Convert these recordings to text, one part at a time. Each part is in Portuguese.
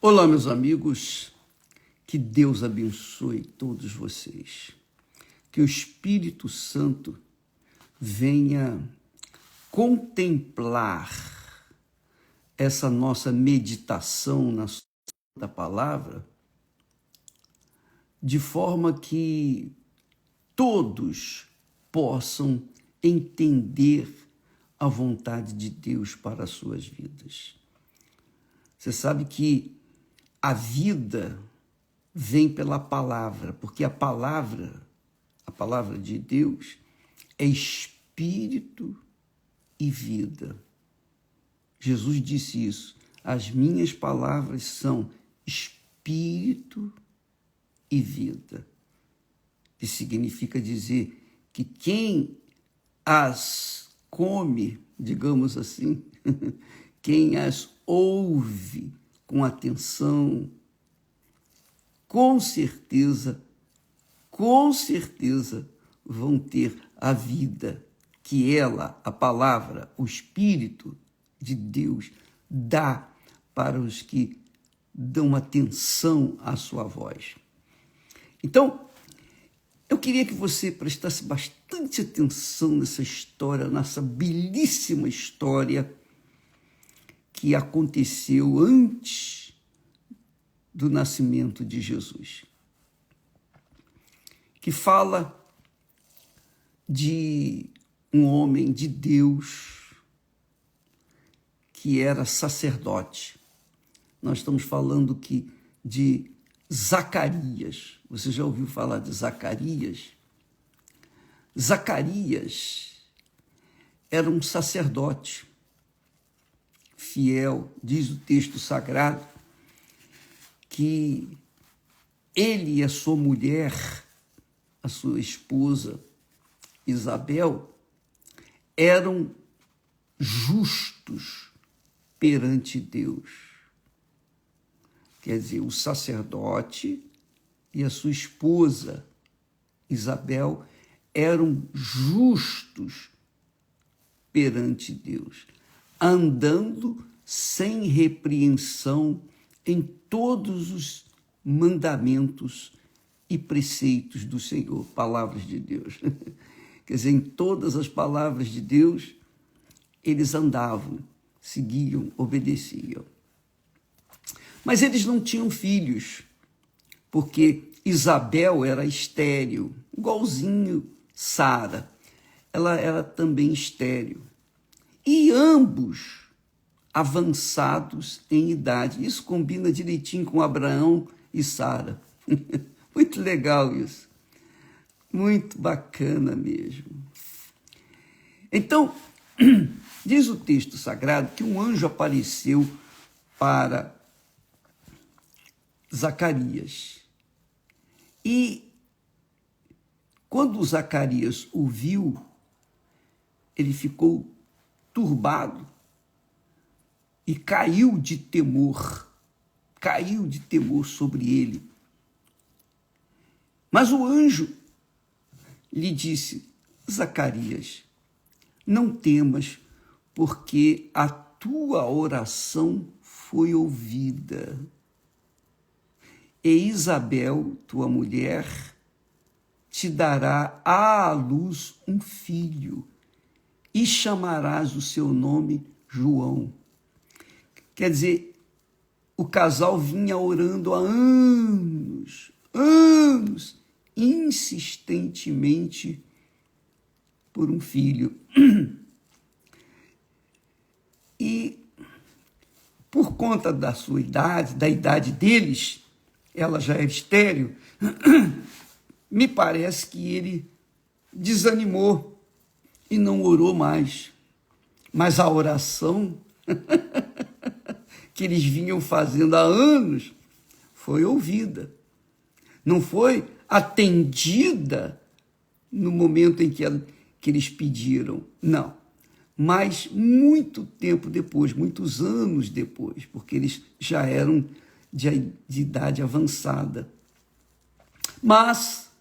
Olá, meus amigos, que Deus abençoe todos vocês, que o Espírito Santo venha contemplar essa nossa meditação na Santa Palavra, de forma que todos possam entender a vontade de Deus para as suas vidas. Você sabe que a vida vem pela palavra, porque a palavra de Deus é espírito e vida. Jesus disse isso: as minhas palavras são espírito e vida. Isso significa dizer que quem as come, digamos assim, quem as ouve com atenção, com certeza vão ter a vida que ela, a palavra, o Espírito de Deus, dá para os que dão atenção à sua voz. Então, eu queria que você prestasse bastante atenção nessa história, nessa belíssima história que aconteceu antes do nascimento de Jesus, que fala de um homem de Deus que era sacerdote. Nós estamos falando de Zacarias. Você já ouviu falar de Zacarias? Zacarias era um sacerdote fiel, diz o texto sagrado, que ele e a sua mulher, a sua esposa Isabel, eram justos perante Deus. Quer dizer, o sacerdote e a sua esposa Isabel eram justos perante Deus, andando sem repreensão em todos os mandamentos e preceitos do Senhor, palavras de Deus. Quer dizer, em todas as palavras de Deus, eles andavam, seguiam, obedeciam. Mas eles não tinham filhos, porque Isabel era estéril, igualzinho Sara. Ela era também estéril. E ambos avançados em idade. Isso combina direitinho com Abraão e Sara. Muito legal isso. Muito bacana mesmo. Então, diz o texto sagrado que um anjo apareceu para Zacarias. E quando Zacarias o viu, ele ficou turbado e caiu de temor sobre ele. Mas o anjo lhe disse: Zacarias, não temas, porque a tua oração foi ouvida. E Isabel, tua mulher, te dará à luz um filho, e chamarás o seu nome João. Quer dizer, o casal vinha orando há anos, insistentemente por um filho. E por conta da sua idade, da idade deles, ela já era estéril, me parece que ele desanimou e não orou mais. Mas a oração que eles vinham fazendo há anos foi ouvida. Não foi atendida no momento em que eles pediram, não. Mas muito tempo depois, muitos anos depois, porque eles já eram de idade avançada. Mas,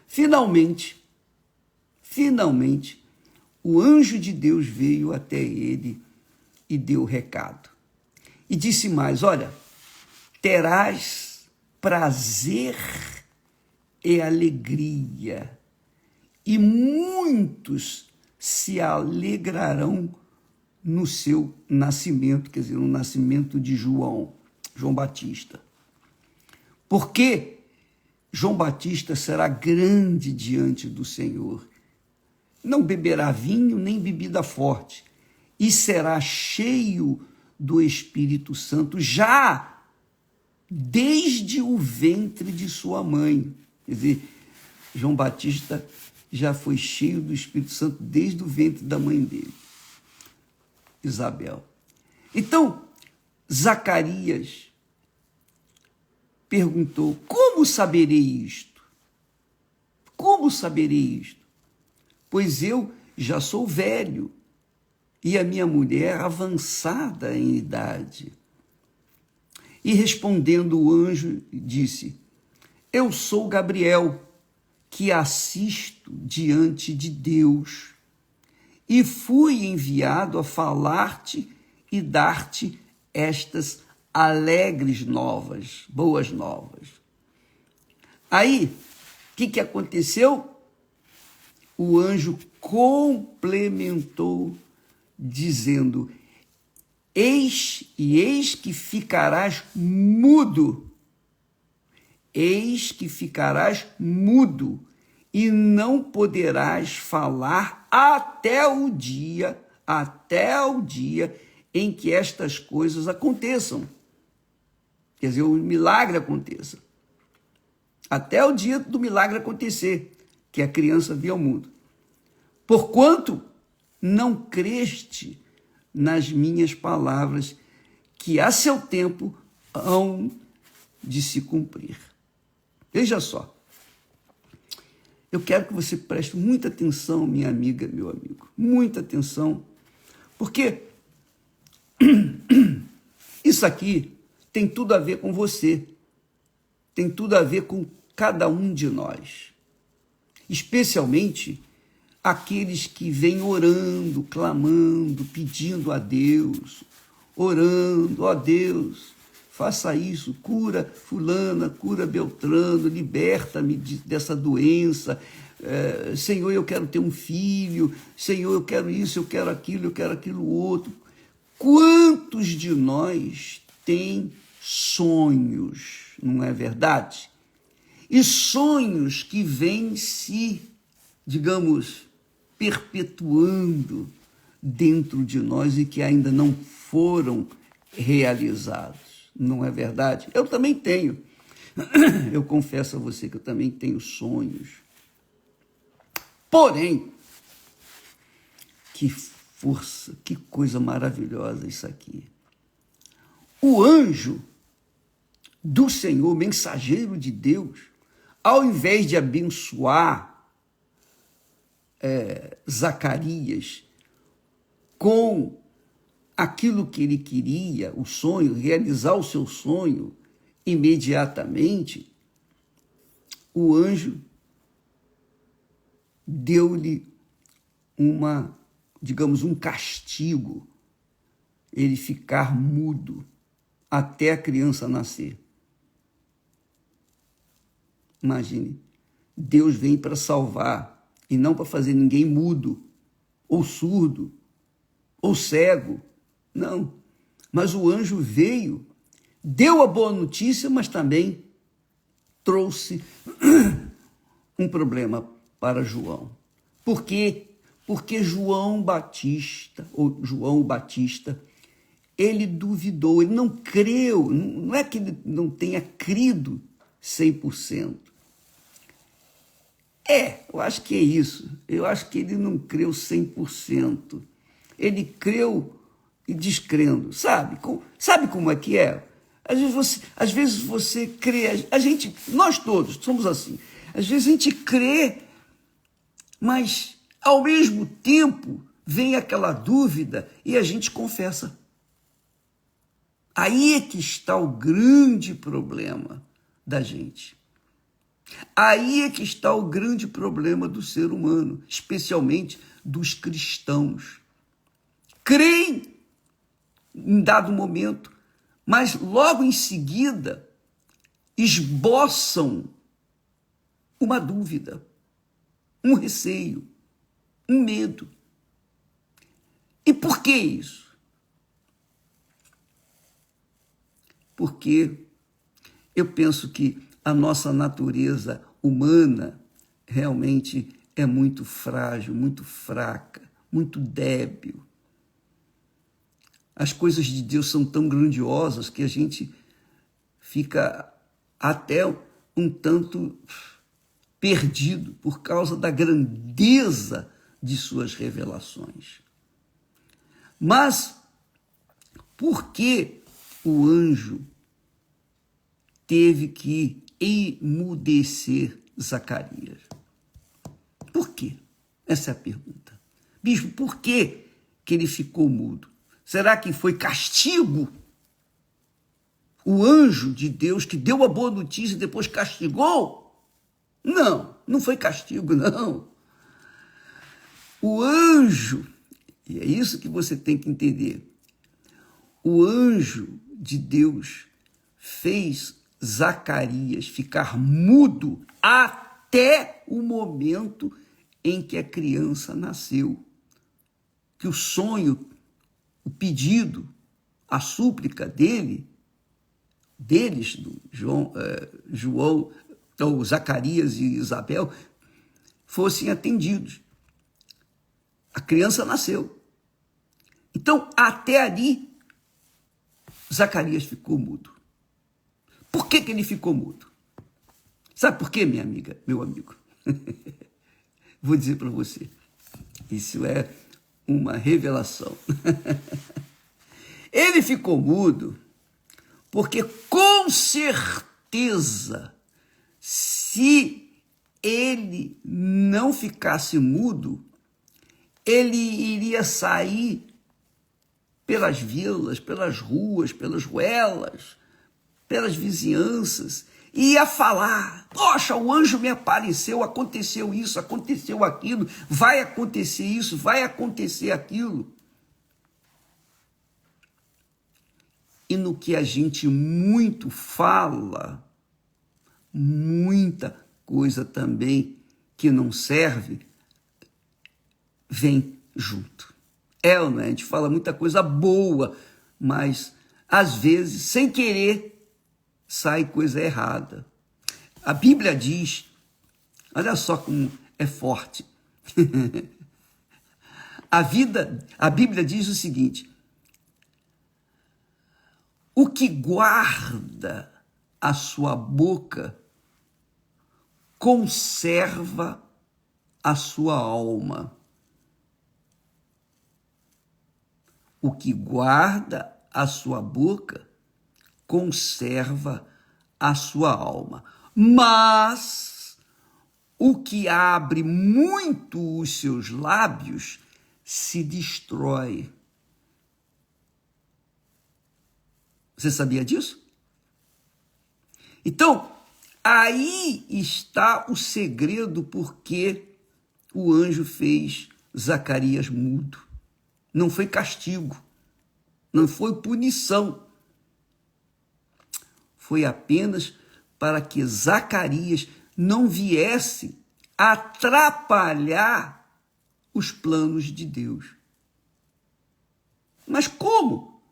finalmente, o anjo de Deus veio até ele e deu o recado. E disse mais: olha, terás prazer e alegria, e muitos se alegrarão no seu nascimento, quer dizer, no nascimento de João Batista. Porque João Batista será grande diante do Senhor. Não beberá vinho nem bebida forte, e será cheio do Espírito Santo já desde o ventre de sua mãe. Quer dizer, João Batista já foi cheio do Espírito Santo desde o ventre da mãe dele, Isabel. Então, Zacarias perguntou: como saberei isto? Como saberei isto? Pois eu já sou velho e a minha mulher avançada em idade. E respondendo o anjo, disse: eu sou Gabriel, que assisto diante de Deus, e fui enviado a falar-te e dar-te estas alegres novas, boas novas. Aí, o que aconteceu? O anjo complementou, dizendo: eis que ficarás mudo, eis que ficarás mudo, e não poderás falar até o dia em que estas coisas aconteçam. Quer dizer, o milagre aconteça. Até o dia do milagre acontecer, que a criança veio ao mundo. Porquanto não creste nas minhas palavras, que a seu tempo hão de se cumprir. Veja só. Eu quero que você preste muita atenção, minha amiga, meu amigo. Muita atenção. Porque isso aqui tem tudo a ver com você. Tem tudo a ver com cada um de nós. Especialmente aqueles que vêm orando, clamando, pedindo a Deus, orando: ó Deus, faça isso, cura fulana, cura Beltrano, liberta-me dessa doença. Senhor, eu quero ter um filho. Senhor, eu quero isso, eu quero aquilo outro. Quantos de nós têm sonhos, não é verdade? E sonhos que vêm se, digamos, perpetuando dentro de nós e que ainda não foram realizados, não é verdade? Eu também tenho. Eu confesso a você que eu também tenho sonhos. Porém, que força, que coisa maravilhosa isso aqui. O anjo do Senhor, mensageiro de Deus, ao invés de abençoar Zacarias com aquilo que ele queria, o sonho, realizar o seu sonho imediatamente, o anjo deu-lhe um castigo, ele ficar mudo até a criança nascer. Imagine, Deus vem para salvar e não para fazer ninguém mudo, ou surdo, ou cego. Não. Mas o anjo veio, deu a boa notícia, mas também trouxe um problema para João. Por quê? Porque João Batista, ele duvidou, ele não creu, não é que ele não tenha crido 100%. Eu acho que é isso. Eu acho que ele não creu 100%. Ele creu e descrendo. Sabe como é que é? Às vezes você crê, nós todos somos assim. Às vezes a gente crê, mas ao mesmo tempo vem aquela dúvida e a gente confessa. Aí é que está o grande problema da gente. Aí é que está o grande problema do ser humano, especialmente dos cristãos. Creem em dado momento, mas logo em seguida esboçam uma dúvida, um receio, um medo. E por que isso? Porque eu penso que a nossa natureza humana realmente é muito frágil, muito fraca, muito débil. As coisas de Deus são tão grandiosas que a gente fica até um tanto perdido por causa da grandeza de suas revelações. Mas por que o anjo teve que emudecer Zacarias? Por quê? Essa é a pergunta. Bispo, por que ele ficou mudo? Será que foi castigo? O anjo de Deus que deu a boa notícia e depois castigou? Não, não foi castigo, não. O anjo, e é isso que você tem que entender, o anjo de Deus fez Zacarias ficar mudo até o momento em que a criança nasceu. Que o sonho, o pedido, a súplica deles, do João, ou Zacarias e Isabel, fossem atendidos. A criança nasceu. Então, até ali, Zacarias ficou mudo. Por que ele ficou mudo? Sabe por quê, minha amiga, meu amigo? Vou dizer para você. Isso é uma revelação. Ele ficou mudo porque, com certeza, se ele não ficasse mudo, ele iria sair pelas vilas, pelas ruas, pelas ruelas, pelas vizinhanças, e ia falar: poxa, o anjo me apareceu, aconteceu isso, aconteceu aquilo, vai acontecer isso, vai acontecer aquilo. E no que a gente muito fala, muita coisa também que não serve, vem junto. Ou não é? A gente fala muita coisa boa, mas às vezes, sem querer, sai coisa errada. A Bíblia diz, olha só como é forte. A Bíblia diz o seguinte: o que guarda a sua boca conserva a sua alma. O que guarda a sua boca conserva a sua alma. Mas o que abre muito os seus lábios se destrói. Você sabia disso? Então, aí está o segredo porque o anjo fez Zacarias mudo. Não foi castigo, não foi punição. Foi apenas para que Zacarias não viesse atrapalhar os planos de Deus. Mas como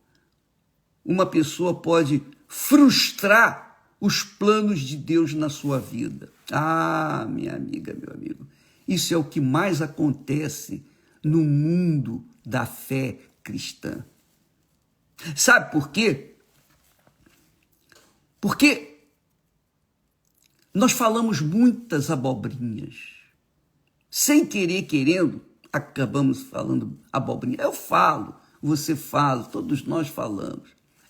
uma pessoa pode frustrar os planos de Deus na sua vida? Ah, minha amiga, meu amigo, isso é o que mais acontece no mundo da fé cristã. Sabe por quê? Porque nós falamos muitas abobrinhas. Sem querer, querendo, acabamos falando abobrinha. Eu falo, você fala, todos nós falamos.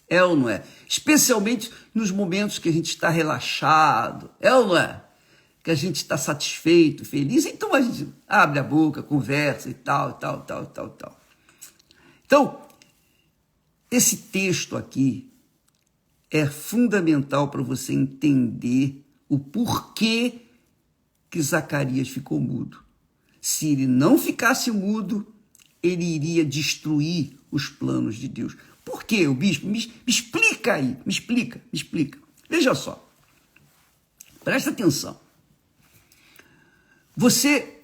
É ou não é? Especialmente nos momentos que a gente está relaxado. É ou não é? Que a gente está satisfeito, feliz. Então a gente abre a boca, conversa e tal. Então, esse texto aqui é fundamental para você entender o porquê que Zacarias ficou mudo. Se ele não ficasse mudo, ele iria destruir os planos de Deus. Por quê, o bispo? Me explica aí, me explica. Veja só, presta atenção. Você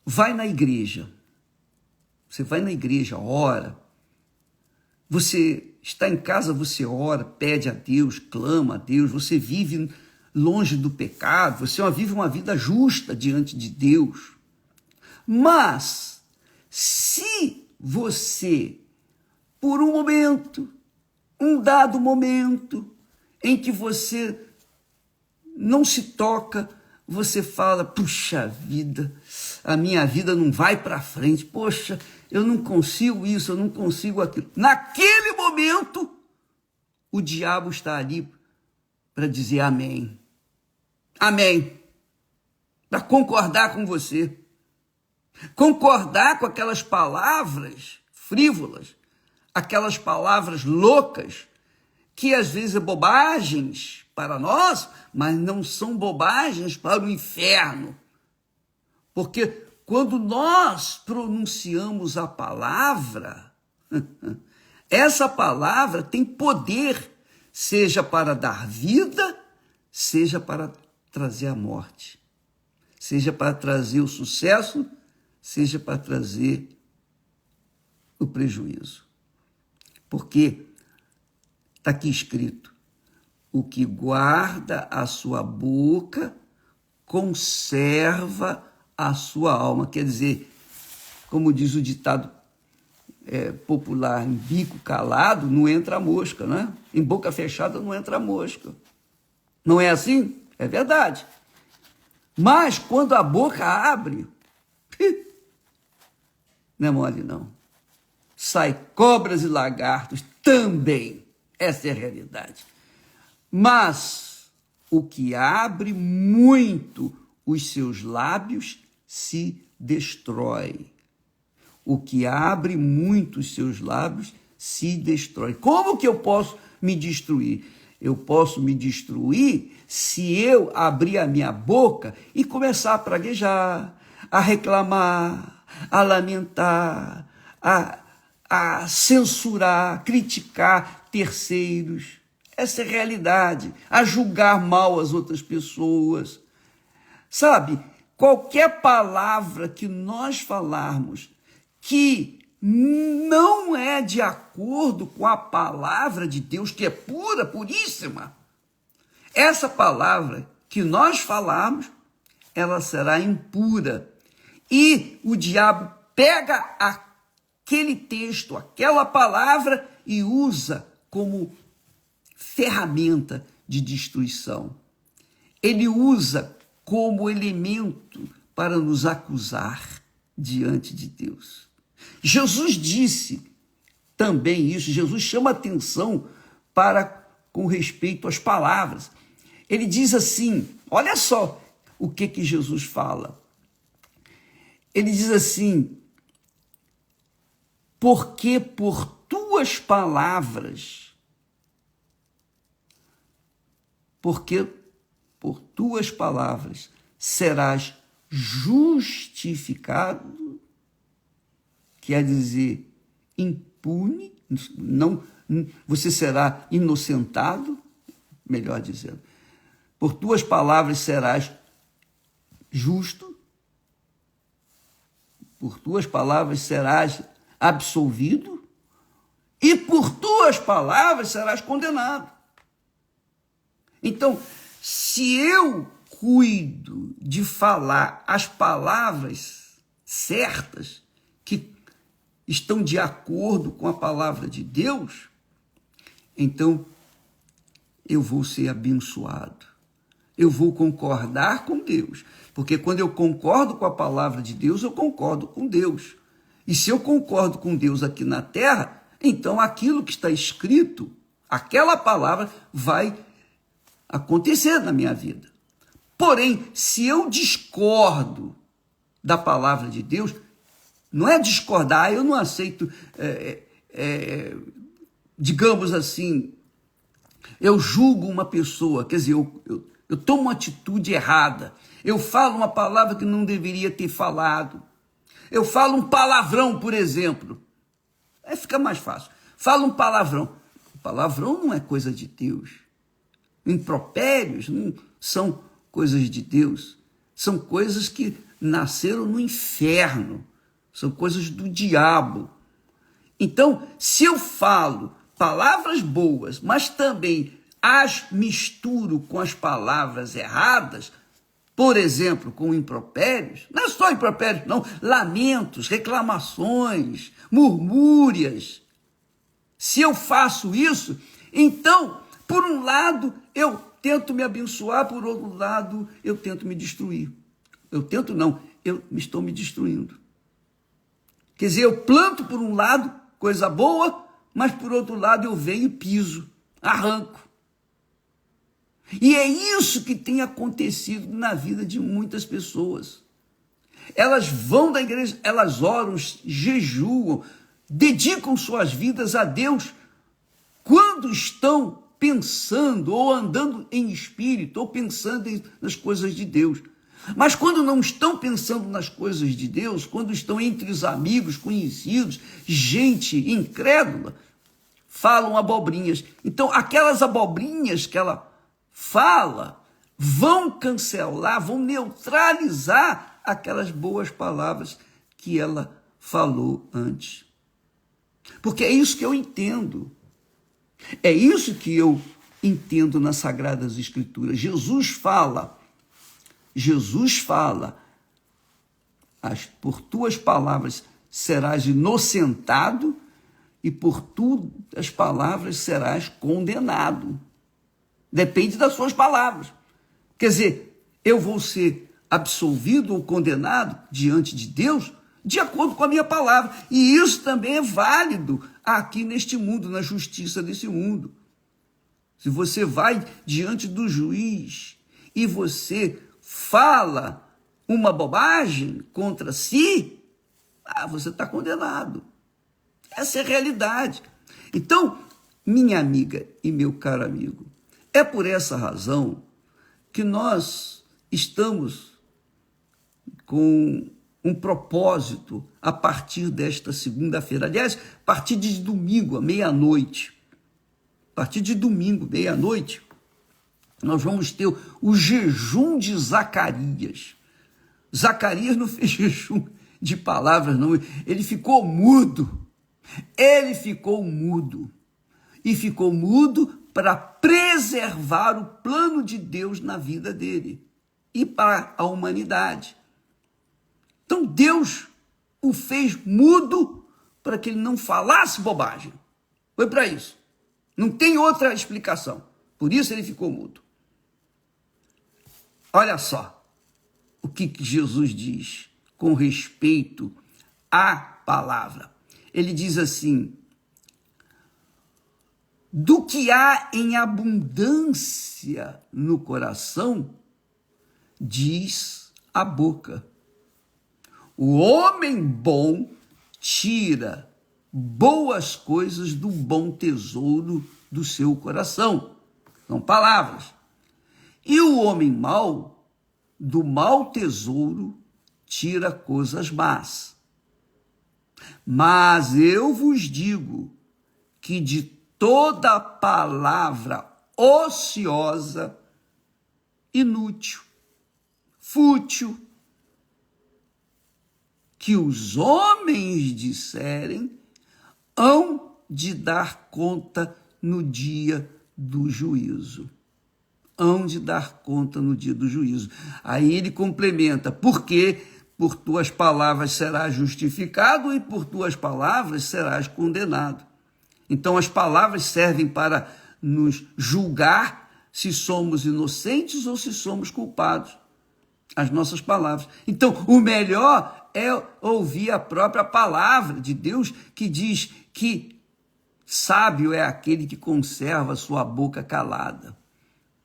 vai na igreja, ora. Você está em casa, você ora, pede a Deus, clama a Deus, você vive longe do pecado, você vive uma vida justa diante de Deus. Mas, se você, por um dado momento, em que você não se toca, você fala, puxa vida, a minha vida não vai para frente, poxa, eu não consigo isso, eu não consigo aquilo. Naquele momento, o diabo está ali para dizer amém. Amém. Para concordar com você. Concordar com aquelas palavras frívolas, aquelas palavras loucas, que às vezes é bobagens para nós, mas não são bobagens para o inferno. Porque quando nós pronunciamos a palavra, essa palavra tem poder, seja para dar vida, seja para trazer a morte, seja para trazer o sucesso, seja para trazer o prejuízo. Porque está aqui escrito, o que guarda a sua boca conserva a sua alma. Quer dizer, como diz o ditado popular, em bico calado não entra a mosca, né? Em boca fechada não entra a mosca. Não é assim? É verdade. Mas quando a boca abre, não é mole não. Sai cobras e lagartos também. Essa é a realidade. Mas o que abre muito os seus lábios se destrói. O que abre muito os seus lábios se destrói. Como que eu posso me destruir? Eu posso me destruir se eu abrir a minha boca e começar a praguejar, a reclamar, a lamentar, a censurar, a criticar terceiros. Essa é a realidade. A julgar mal as outras pessoas. Sabe, qualquer palavra que nós falarmos que não é de acordo com a palavra de Deus, que é pura, puríssima, essa palavra que nós falarmos, ela será impura. E o diabo pega aquele texto, aquela palavra e usa como ferramenta de destruição. Ele usa como elemento para nos acusar diante de Deus. Jesus disse também isso, Jesus chama atenção com respeito às palavras. Ele diz assim, olha só o que Jesus fala. Ele diz assim, porque por tuas palavras, serás justificado, quer dizer, impune, não, você será inocentado, melhor dizendo. Por tuas palavras serás justo, por tuas palavras serás absolvido, e por tuas palavras serás condenado. Então, se eu cuido de falar as palavras certas, que estão de acordo com a palavra de Deus, então eu vou ser abençoado. Eu vou concordar com Deus. Porque quando eu concordo com a palavra de Deus, eu concordo com Deus. E se eu concordo com Deus aqui na terra, então aquilo que está escrito, aquela palavra vai acontecer na minha vida. Porém, se eu discordo da palavra de Deus, não é discordar, eu não aceito, digamos assim, eu julgo uma pessoa, quer dizer, eu tomo uma atitude errada, eu falo uma palavra que não deveria ter falado, eu falo um palavrão, por exemplo, aí fica mais fácil. fala um palavrão. O palavrão não é coisa de Deus. Impropérios não são coisas de Deus. São coisas que nasceram no inferno. São coisas do diabo. Então, se eu falo palavras boas, mas também as misturo com as palavras erradas, por exemplo, com impropérios, não é só impropérios, não, lamentos, reclamações, murmúrias. Se eu faço isso, então, por um lado, eu tento me abençoar, por outro lado, eu tento me destruir. Eu estou me destruindo. Quer dizer, eu planto por um lado coisa boa, mas por outro lado eu venho e piso, arranco. E é isso que tem acontecido na vida de muitas pessoas. Elas vão da igreja, elas oram, jejuam, dedicam suas vidas a Deus quando estão pensando ou andando em espírito ou pensando nas coisas de Deus. Mas quando não estão pensando nas coisas de Deus, quando estão entre os amigos, conhecidos, gente incrédula, falam abobrinhas. Então, aquelas abobrinhas que ela fala vão cancelar, vão neutralizar aquelas boas palavras que ela falou antes. Porque é isso que eu entendo. É isso que eu entendo nas Sagradas Escrituras. Jesus fala, por tuas palavras serás inocentado e por tuas palavras serás condenado. Depende das suas palavras. Quer dizer, eu vou ser absolvido ou condenado diante de Deus de acordo com a minha palavra. E isso também é válido aqui neste mundo, na justiça desse mundo. Se você vai diante do juiz e você fala uma bobagem contra si, você está condenado. Essa é a realidade. Então, minha amiga e meu caro amigo, é por essa razão que nós estamos com um propósito a partir desta segunda-feira. Aliás, a partir de domingo, à meia-noite. A partir de domingo, meia-noite, nós vamos ter o jejum de Zacarias. Zacarias não fez jejum de palavras, não. Ele ficou mudo. Ele ficou mudo. E ficou mudo para preservar o plano de Deus na vida dele e para a humanidade. Então Deus o fez mudo para que ele não falasse bobagem. Foi para isso. Não tem outra explicação. Por isso ele ficou mudo. Olha só o que Jesus diz com respeito à palavra. Ele diz assim: do que há em abundância no coração, diz a boca. O homem bom tira boas coisas do bom tesouro do seu coração. São palavras. E o homem mau, do mau tesouro, tira coisas más. Mas eu vos digo que de toda palavra ociosa, inútil, fútil, que os homens disserem, hão de dar conta no dia do juízo. Hão de dar conta no dia do juízo. Aí ele complementa, porque por tuas palavras serás justificado e por tuas palavras serás condenado. Então as palavras servem para nos julgar se somos inocentes ou se somos culpados. As nossas palavras. Então o melhor é ouvir a própria palavra de Deus, que diz que sábio é aquele que conserva sua boca calada.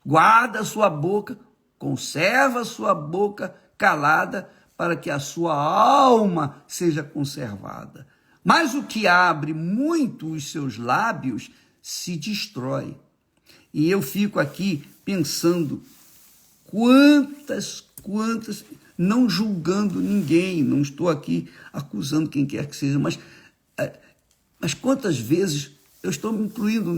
Guarda a sua boca, conserva a sua boca calada, para que a sua alma seja conservada. Mas o que abre muito os seus lábios se destrói. E eu fico aqui pensando, quantas, não julgando ninguém, não estou aqui acusando quem quer que seja, mas quantas vezes eu estou me incluindo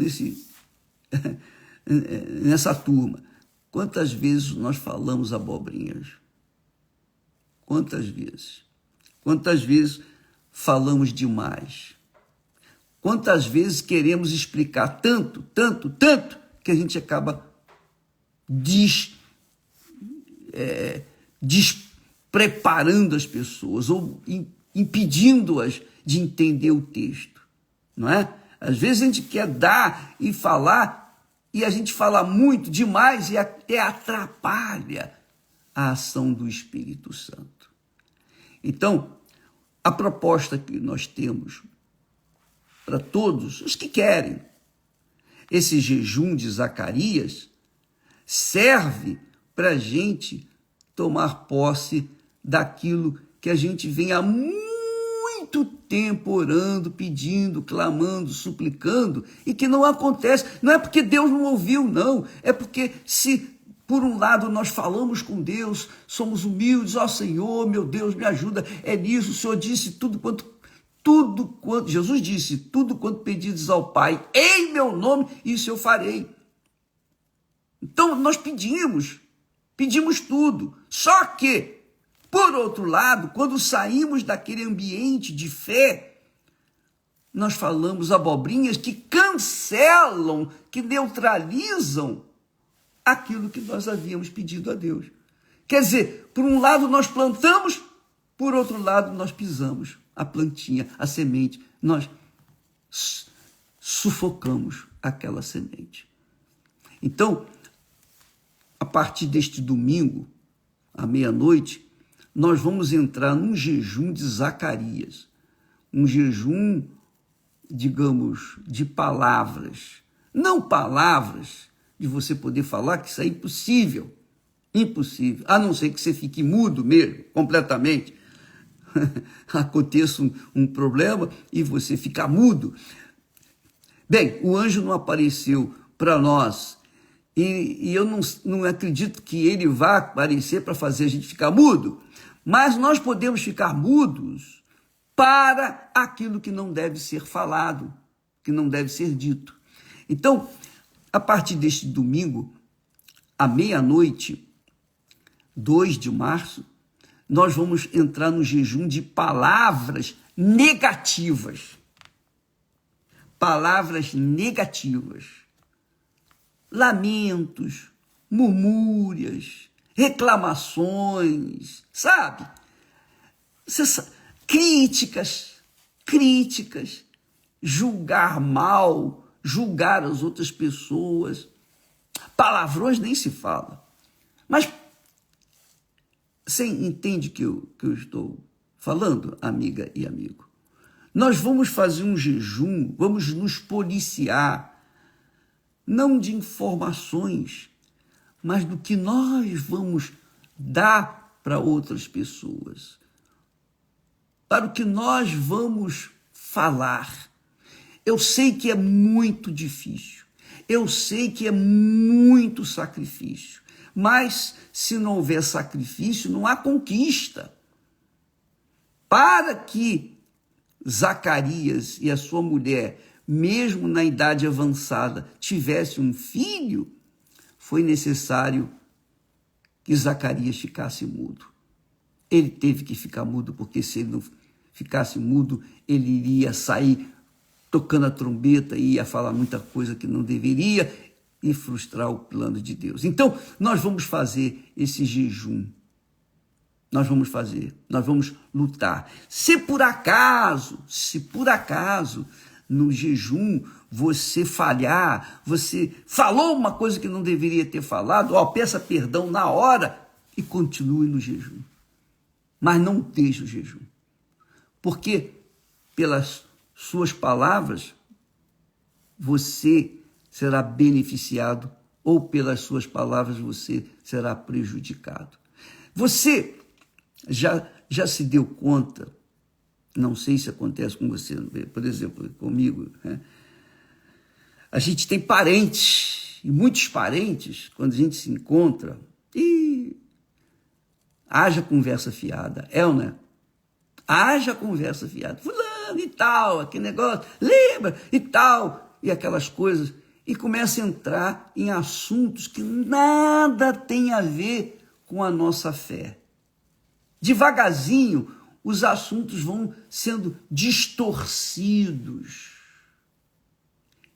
nessa turma. Quantas vezes nós falamos abobrinhas? Quantas vezes? Quantas vezes falamos demais? Quantas vezes queremos explicar tanto, que a gente acaba despreparando as pessoas ou impedindo-as de entender o texto, não é? Às vezes a gente quer dar e falar, e a gente fala muito, demais, e até atrapalha a ação do Espírito Santo. Então, a proposta que nós temos para todos os que querem, esse jejum de Zacarias serve para a gente tomar posse daquilo que a gente vem há muito tempo orando, pedindo, clamando, suplicando, e que não acontece. Não é porque Deus não ouviu, não. É porque se, por um lado, nós falamos com Deus, somos humildes, ó Senhor, meu Deus, me ajuda, é nisso, o Senhor disse tudo quanto, Jesus disse, tudo quanto pedides ao Pai, em meu nome, isso eu farei. Então, nós pedimos tudo. Só que, por outro lado, quando saímos daquele ambiente de fé, nós falamos abobrinhas que cancelam, que neutralizam aquilo que nós havíamos pedido a Deus. Quer dizer, por um lado nós plantamos, por outro lado nós pisamos a plantinha, a semente, nós sufocamos aquela semente. Então, a partir deste domingo, à meia-noite, nós vamos entrar num jejum de Zacarias, um jejum, digamos, de palavras, não palavras de você poder falar, que isso é impossível, a não ser que você fique mudo mesmo, completamente, aconteça um problema e você fica mudo. Bem, o anjo não apareceu para nós, e eu não acredito que ele vá aparecer para fazer a gente ficar mudo, mas nós podemos ficar mudos para aquilo que não deve ser falado, que não deve ser dito. Então, a partir deste domingo, à meia-noite, 2 de março, nós vamos entrar no jejum de palavras negativas. Palavras negativas. Lamentos, murmúrias, reclamações, sabe? Críticas, julgar mal, julgar as outras pessoas. Palavrões nem se fala. Mas você entende que eu estou falando, amiga e amigo? Nós vamos fazer um jejum, vamos nos policiar, não de informações, mas do que nós vamos dar para outras pessoas, para o que nós vamos falar. Eu sei que é muito difícil, eu sei que é muito sacrifício, mas se não houver sacrifício, não há conquista. Para que Zacarias e a sua mulher, mesmo na idade avançada, tivessem um filho, foi necessário que Zacarias ficasse mudo. Ele teve que ficar mudo, porque se ele não ficasse mudo, ele iria sair tocando a trombeta e ia falar muita coisa que não deveria e frustrar o plano de Deus. Então, nós vamos fazer esse jejum. Nós vamos lutar. Se por acaso, no jejum, você falhar, você falou uma coisa que não deveria ter falado, peça perdão na hora e continue no jejum. Mas não deixe o jejum. Porque pelas suas palavras, você será beneficiado, ou pelas suas palavras você será prejudicado. Você já se deu conta, não sei se acontece com você, por exemplo, comigo, né? A gente tem parentes, e muitos parentes, quando a gente se encontra, haja conversa fiada, ou não é? Haja conversa fiada, fulano e tal, aquele negócio, lembra e tal. e aquelas coisas, e começa a entrar em assuntos que nada tem a ver com a nossa fé. Devagarzinho, os assuntos vão sendo distorcidos.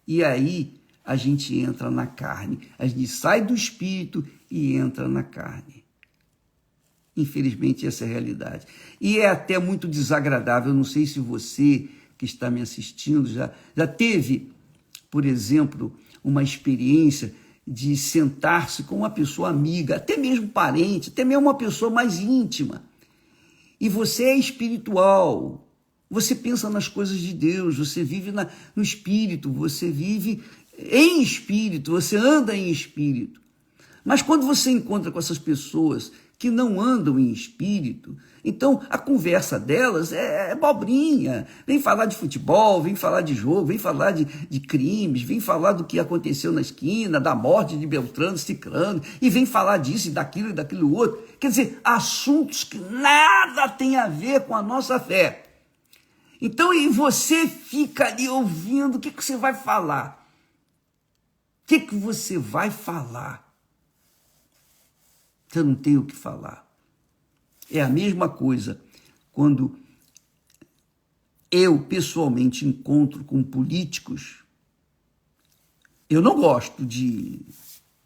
E aí a gente entra na carne, a gente sai do espírito e entra na carne. Infelizmente, essa é a realidade. E é até muito desagradável, não sei se você que está me assistindo já teve, por exemplo, uma experiência de sentar-se com uma pessoa amiga, até mesmo parente, até mesmo uma pessoa mais íntima. E você é espiritual, você pensa nas coisas de Deus, você vive no espírito, você vive em espírito, você anda em espírito. Mas quando você encontra com essas pessoas que não andam em espírito, então a conversa delas é bobrinha. Vem falar de futebol, vem falar de jogo, vem falar de crimes, vem falar do que aconteceu na esquina, da morte de Beltrano, Cicrano, e vem falar disso e daquilo outro. Quer dizer, assuntos que nada tem a ver com a nossa fé. Então, e você fica ali ouvindo, o que você vai falar? O que você vai falar? Você não tem o que falar. É a mesma coisa quando eu, pessoalmente, encontro com políticos. Eu não gosto de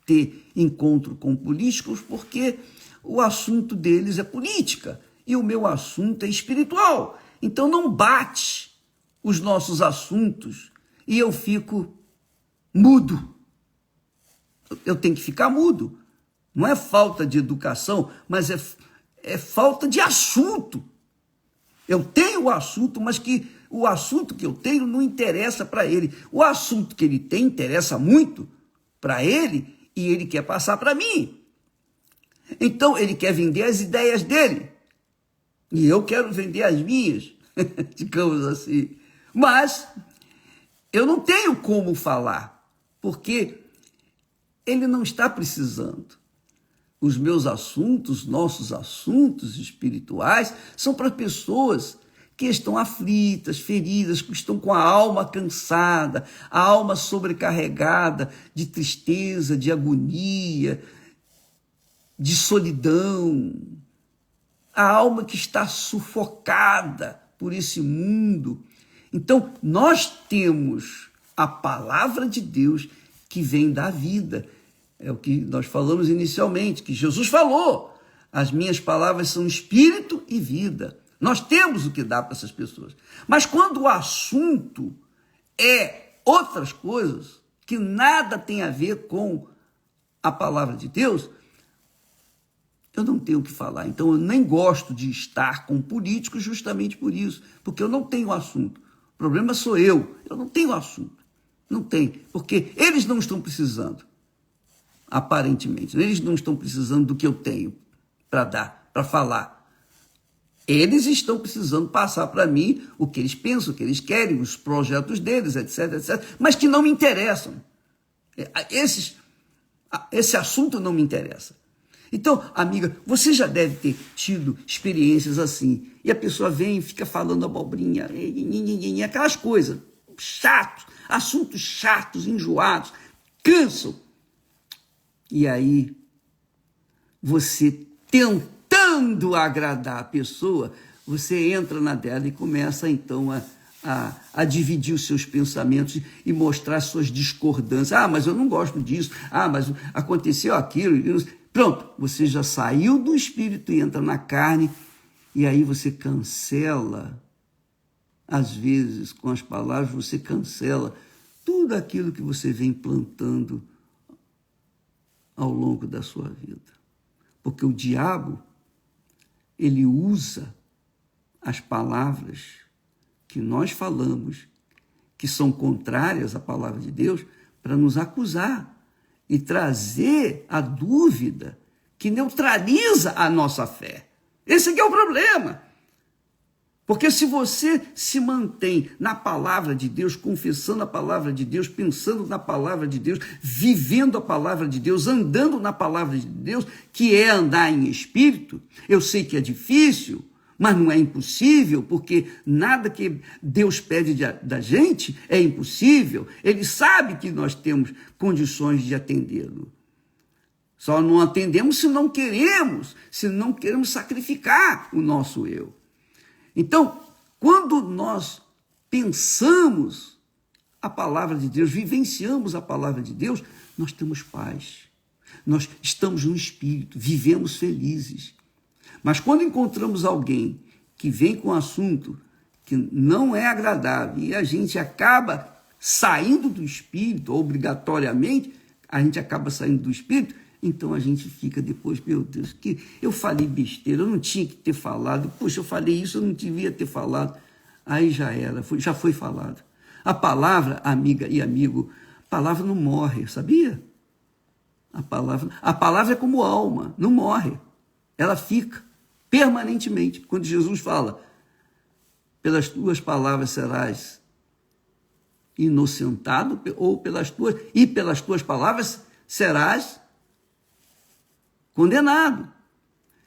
ter encontro com políticos porque o assunto deles é política e o meu assunto é espiritual. Então não bate os nossos assuntos e eu fico mudo. Eu tenho que ficar mudo. Não é falta de educação, mas é falta de assunto. Eu tenho o assunto, mas que o assunto que eu tenho não interessa para ele. O assunto que ele tem interessa muito para ele e ele quer passar para mim. Então, ele quer vender as ideias dele e eu quero vender as minhas, digamos assim. Mas eu não tenho como falar, porque ele não está precisando. Os meus assuntos, nossos assuntos espirituais, são para pessoas que estão aflitas, feridas, que estão com a alma cansada, a alma sobrecarregada de tristeza, de agonia, de solidão, a alma que está sufocada por esse mundo. Então, nós temos a palavra de Deus que vem da vida. É o que nós falamos inicialmente, que Jesus falou. As minhas palavras são espírito e vida. Nós temos o que dar para essas pessoas. Mas quando o assunto é outras coisas, que nada tem a ver com a palavra de Deus, eu não tenho o que falar. Então, eu nem gosto de estar com políticos justamente por isso, porque eu não tenho assunto. O problema sou eu não tenho assunto. Não tem, porque eles não estão precisando. Aparentemente, eles não estão precisando do que eu tenho para dar, para falar. Eles estão precisando passar para mim o que eles pensam, o que eles querem, os projetos deles, etc, etc, mas que não me interessam. Esse assunto não me interessa. Então, amiga, você já deve ter tido experiências assim, e a pessoa vem e fica falando abobrinha, aquelas coisas, chatos, assuntos chatos, enjoados, cansam. E aí, você tentando agradar a pessoa, você entra na dela e começa, então, a dividir os seus pensamentos e mostrar suas discordâncias. Ah, mas eu não gosto disso. Ah, mas aconteceu aquilo. Pronto, você já saiu do espírito e entra na carne, e aí você cancela, às vezes, com as palavras, você cancela tudo aquilo que você vem plantando ao longo da sua vida. Porque o diabo, ele usa as palavras que nós falamos, que são contrárias à palavra de Deus, para nos acusar e trazer a dúvida que neutraliza a nossa fé. Esse aqui é o problema. Porque se você se mantém na palavra de Deus, confessando a palavra de Deus, pensando na palavra de Deus, vivendo a palavra de Deus, andando na palavra de Deus, que é andar em espírito, eu sei que é difícil, Mas não é impossível, porque nada que Deus pede da gente é impossível. Ele sabe que nós temos condições de atendê-lo. Só não atendemos se não queremos sacrificar o nosso eu. Então, quando nós pensamos a palavra de Deus, vivenciamos a palavra de Deus, nós temos paz. Nós estamos no Espírito, vivemos felizes. Mas quando encontramos alguém que vem com um assunto que não é agradável e a gente acaba saindo do Espírito, obrigatoriamente, a gente acaba saindo do Espírito, então a gente fica depois, meu Deus, que eu falei besteira, eu não tinha que ter falado, poxa, eu falei isso, eu não devia ter falado. Aí já era, já foi falado. A palavra, amiga e amigo, a palavra não morre, sabia? A palavra é como alma, não morre, ela fica permanentemente. Quando Jesus fala, pelas tuas palavras serás inocentado, ou pelas tuas palavras serás condenado.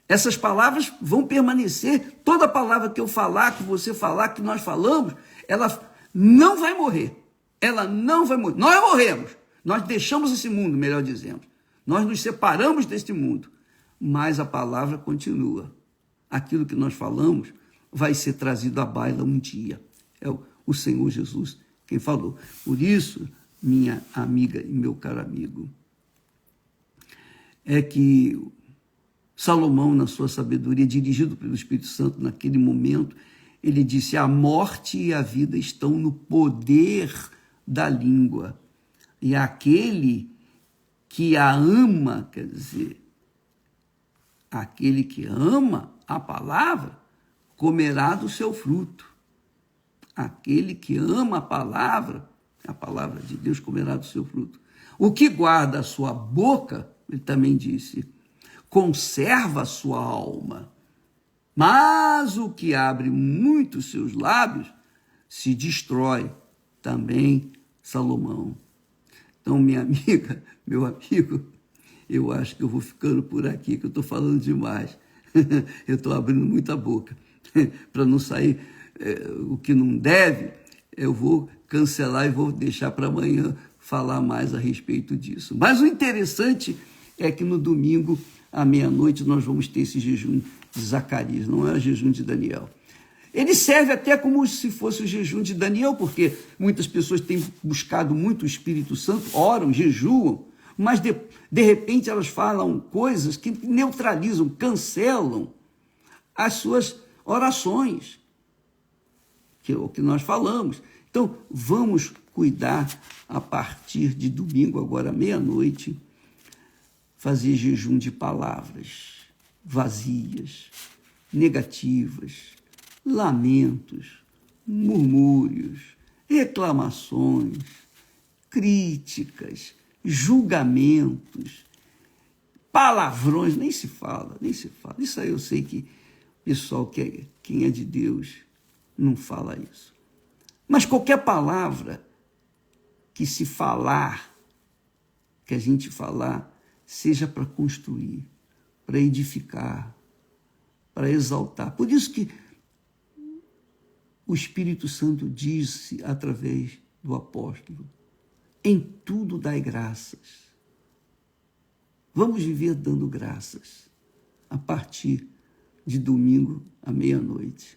Essas palavras vão permanecer. Toda palavra que eu falar, que você falar, que nós falamos, ela não vai morrer. Ela não vai morrer. Nós morremos. Nós deixamos esse mundo, melhor dizendo. Nós nos separamos deste mundo. Mas a palavra continua. Aquilo que nós falamos vai ser trazido à baila um dia. É o Senhor Jesus quem falou. Por isso, minha amiga e meu caro amigo, é que Salomão, na sua sabedoria, dirigido pelo Espírito Santo naquele momento, ele disse, a morte e a vida estão no poder da língua. E aquele que a ama, quer dizer, aquele que ama a palavra, comerá do seu fruto. Aquele que ama a palavra de Deus, comerá do seu fruto. O que guarda a sua boca, ele também disse, conserva a sua alma. Mas o que abre muito os seus lábios se destrói. Também Salomão. Então, minha amiga, meu amigo, eu acho que eu vou ficando por aqui, que eu estou falando demais. Eu estou abrindo muita boca. Para não sair o que não deve, eu vou cancelar e vou deixar para amanhã falar mais a respeito disso. Mas o interessante é que no domingo, à meia-noite, nós vamos ter esse jejum de Zacarias, não é o jejum de Daniel. Ele serve até como se fosse o jejum de Daniel, porque muitas pessoas têm buscado muito o Espírito Santo, oram, jejuam, mas de repente elas falam coisas que neutralizam, cancelam as suas orações, que é o que nós falamos. Então, vamos cuidar a partir de domingo, agora meia-noite, fazer jejum de palavras vazias, negativas, lamentos, murmúrios, reclamações, críticas, julgamentos, palavrões, nem se fala. Isso aí eu sei que o pessoal, quem é de Deus, não fala isso. Mas qualquer palavra que se falar, que a gente falar, seja para construir, para edificar, para exaltar. Por isso que o Espírito Santo disse através do apóstolo, em tudo dai graças. Vamos viver dando graças a partir de domingo à meia-noite.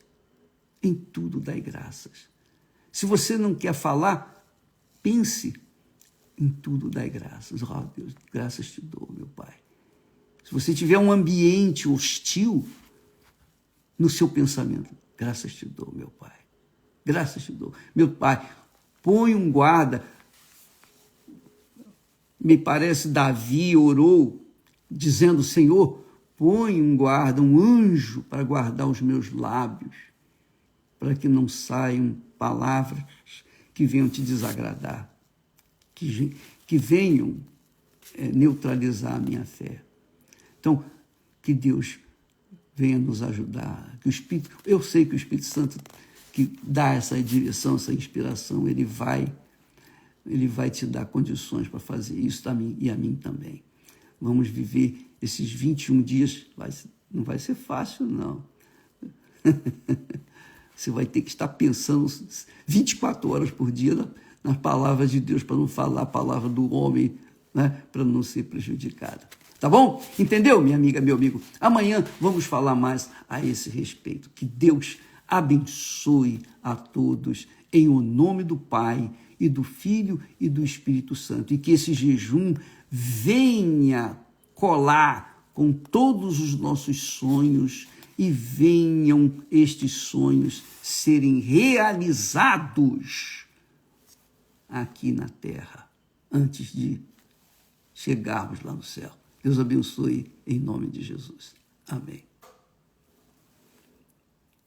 Em tudo dai graças. Se você não quer falar, pense, em tudo dai graças. Oh, Deus, graças te dou, meu Pai. Se você tiver um ambiente hostil no seu pensamento, graças te dou, meu Pai. Graças te dou. Meu Pai, põe um guarda. Me parece Davi orou, dizendo, Senhor, põe um guarda, um anjo para guardar os meus lábios, para que não saiam palavras que venham te desagradar, que venham neutralizar a minha fé. Então, que Deus venha nos ajudar, que o Espírito, eu sei que o Espírito Santo que dá essa direção, essa inspiração, ele vai te dar condições para fazer isso a mim e a mim também. Vamos viver esses 21 dias, não vai ser fácil, não. Você vai ter que estar pensando 24 horas por dia nas palavras de Deus, para não falar a palavra do homem, né? Para não ser prejudicada. Tá bom? Entendeu, minha amiga, meu amigo? Amanhã vamos falar mais a esse respeito. Que Deus abençoe a todos, em o nome do Pai, e do Filho e do Espírito Santo. E que esse jejum venha colar com todos os nossos sonhos e venham estes sonhos serem realizados aqui na terra, antes de chegarmos lá no céu. Deus abençoe em nome de Jesus. Amém.